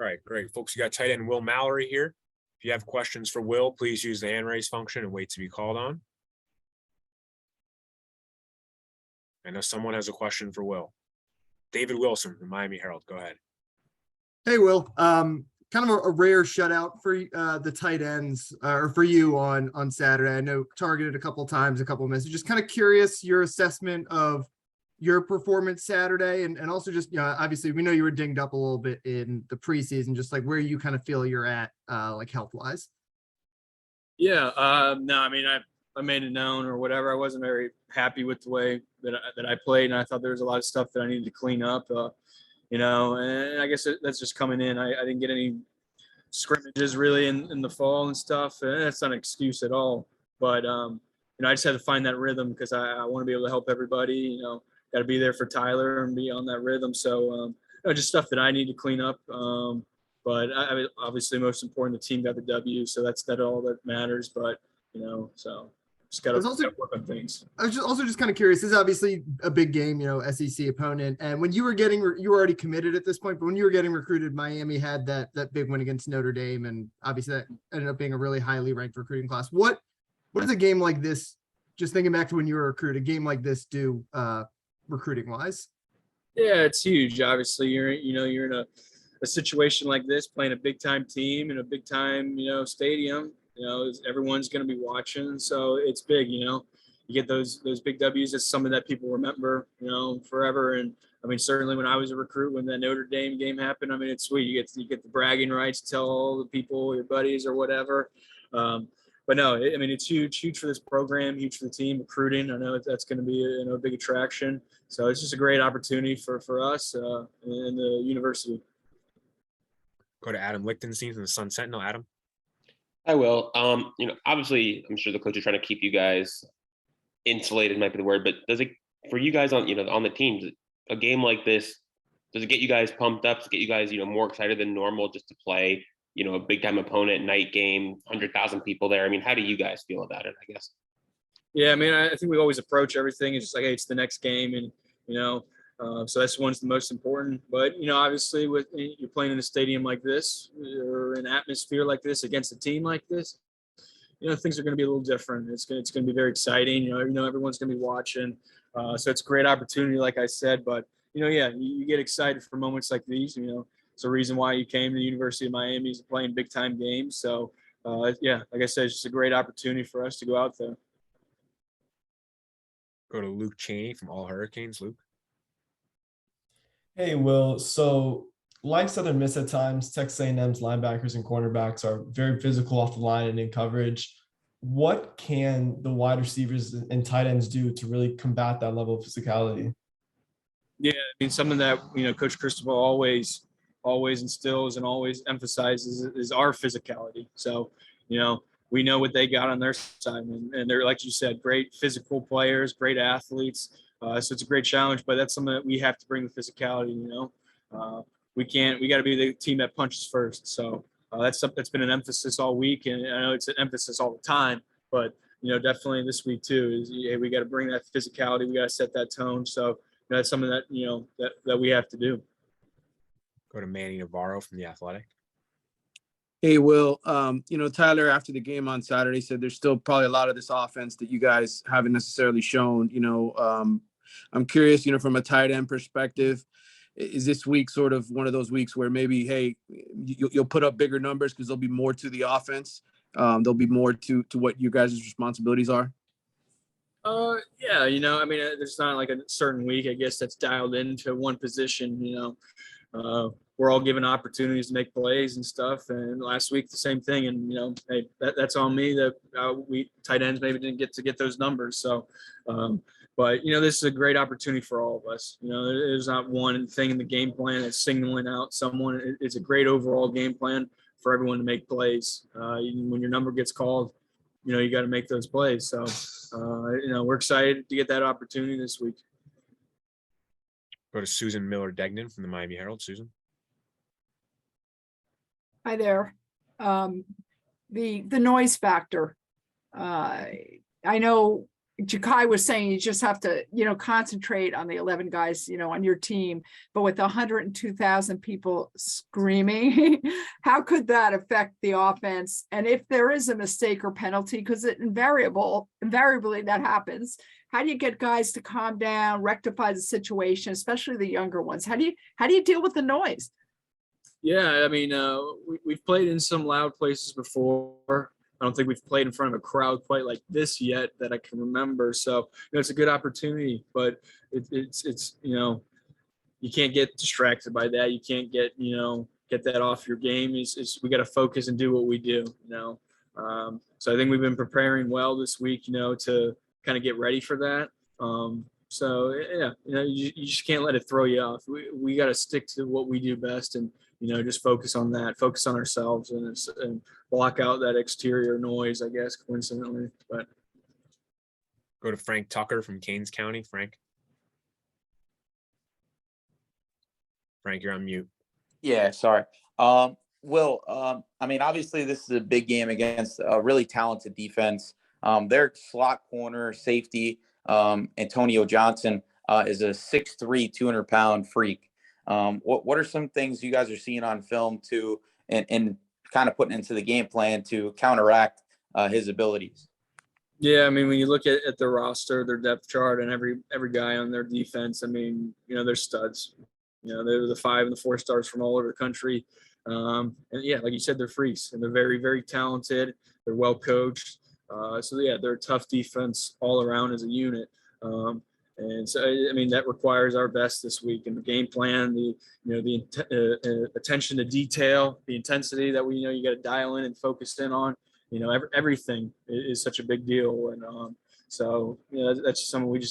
All right, great. Folks, you got tight end Will Mallory here. If you have questions for Will, please use the hand raise function and wait to be called on. I know someone has a question for Will. David Wilson from Miami Herald. Go ahead. Hey, Will. Kind of a rare shutout for the tight ends or for you on Saturday. I know targeted a couple times, a couple of minutes. Just kind of curious your assessment of your performance Saturday, and also just, obviously we know you were dinged up a little bit in the preseason, just like where you kind of feel you're at, like health wise. Yeah, no, I mean, I made it known or whatever. I wasn't very happy with the way that I played, and I thought there was a lot of stuff that I needed to clean up. And I guess that's just coming in. I didn't get any scrimmages really in the fall and stuff, and that's not an excuse at all. But I just had to find that rhythm because I want to be able to help everybody. Got to be there for Tyler and be on that rhythm. So just stuff that I need to clean up. But I obviously most important, the team got the W, so that's all that matters. But so just got to work on things. I was just kind of curious. This is obviously a big game, SEC opponent. And when you were you were already committed at this point, but when you were getting recruited, Miami had that big win against Notre Dame, and obviously that ended up being a really highly ranked recruiting class. What does a game like this, just thinking back to when you were recruited, a game like this do recruiting wise? Yeah, it's huge. Obviously, you're in a situation like this, playing a big time team in a big time stadium. Everyone's going to be watching, so it's big. You get those big W's. It's something that people remember, forever. And I mean, certainly when I was a recruit, when that Notre Dame game happened, I mean, it's sweet. You get the bragging rights to tell all the people, your buddies or whatever. But no, it's huge for this program, huge for the team. Recruiting, I know that's going to be a big attraction. So it's just a great opportunity for us in the university. Go to Adam Lichtenstein from the Sun Sentinel. Adam. I will. Obviously, I'm sure the coach is trying to keep you guys insulated, might be the word, but does it, for you guys on the team, a game like this, does it get you guys pumped up, to get you guys, more excited than normal just to play, a big time opponent, night game, 100,000 people there? I mean, how do you guys feel about it, I guess? Yeah, I mean, I think we always approach everything. It's just like, hey, it's the next game. And, so that's one's the most important. But, obviously you're playing in a stadium like this or an atmosphere like this against a team like this, things are going to be a little different. It's going to be very exciting. Everyone's going to be watching. So it's a great opportunity, like I said. But, you get excited for moments like these. It's a reason why you came to the University of Miami is playing big time games. So, like I said, it's just a great opportunity for us to go out there. Go to Luke Cheney from All Hurricanes. Luke. Hey, Will. So, like Southern Miss at times, Texas A&M's linebackers and cornerbacks are very physical off the line and in coverage. What can the wide receivers and tight ends do to really combat that level of physicality? Yeah, something that Coach Cristobal always instills and always emphasizes is our physicality. So, we know what they got on their side, and they're, like you said, great physical players, great athletes. So it's a great challenge, but that's something that we have to bring the physicality. We got to be the team that punches first. So that's been an emphasis all week, and I know it's an emphasis all the time, but definitely this week too is we got to bring that physicality. We got to set that tone. So that's something that that we have to do. Go to Manny Navarro from The Athletic. Hey, Will, Tyler, after the game on Saturday, said there's still probably a lot of this offense that you guys haven't necessarily shown. I'm curious, from a tight end perspective, is this week sort of one of those weeks where maybe, hey, you'll put up bigger numbers because there'll be more to the offense? There'll be more to what you guys' responsibilities are? Yeah, there's not like a certain week, I guess, that's dialed into one position. We're all given opportunities to make plays and stuff. And last week, the same thing. And, hey, that's on me that we tight ends maybe didn't get those numbers. So, but, this is a great opportunity for all of us. There's not one thing in the game plan that's signaling out someone. It's a great overall game plan for everyone to make plays. When your number gets called, you got to make those plays. So, we're excited to get that opportunity this week. Go to Susan Miller-Degnan from the Miami Herald. Susan. Hi there. The noise factor. I know Jakai was saying you just have to, concentrate on the 11 guys, on your team. But with 102,000 people screaming, how could that affect the offense? And if there is a mistake or penalty, because it invariably that happens, how do you get guys to calm down, rectify the situation, especially the younger ones? How do you deal with the noise? Yeah, I mean, we've played in some loud places before. I don't think we've played in front of a crowd quite like this yet that I can remember. So, it's a good opportunity, but it's you can't get distracted by that. You can't get that off your game. We got to focus and do what we do. So I think we've been preparing well this week. To kind of get ready for that. So yeah, you just can't let it throw you off. We got to stick to what we do best and just focus on that, focus on ourselves, and block out that exterior noise, I guess, coincidentally. But Go to Frank Tucker from Keynes County. Frank, you're on mute. Yeah, sorry. Will, I mean, obviously this is a big game against a really talented defense. Their slot corner safety, Antonio Johnson, is a 6'3", 200-pound freak. What are some things you guys are seeing on film and kind of putting into the game plan to counteract his abilities? yeah, I mean, when you look at their roster, their depth chart, and every guy on their defense, I mean, they're studs. They're the 5 and the 4 stars from all over the country. And yeah, like you said, they're freaks, and they're very, very talented. They're well coached. So yeah, they're a tough defense all around as a unit. And so, I mean, that requires our best this week in the game plan, the attention to detail, the intensity that you got to dial in and focus in on. Everything is such a big deal. And so, that's something we just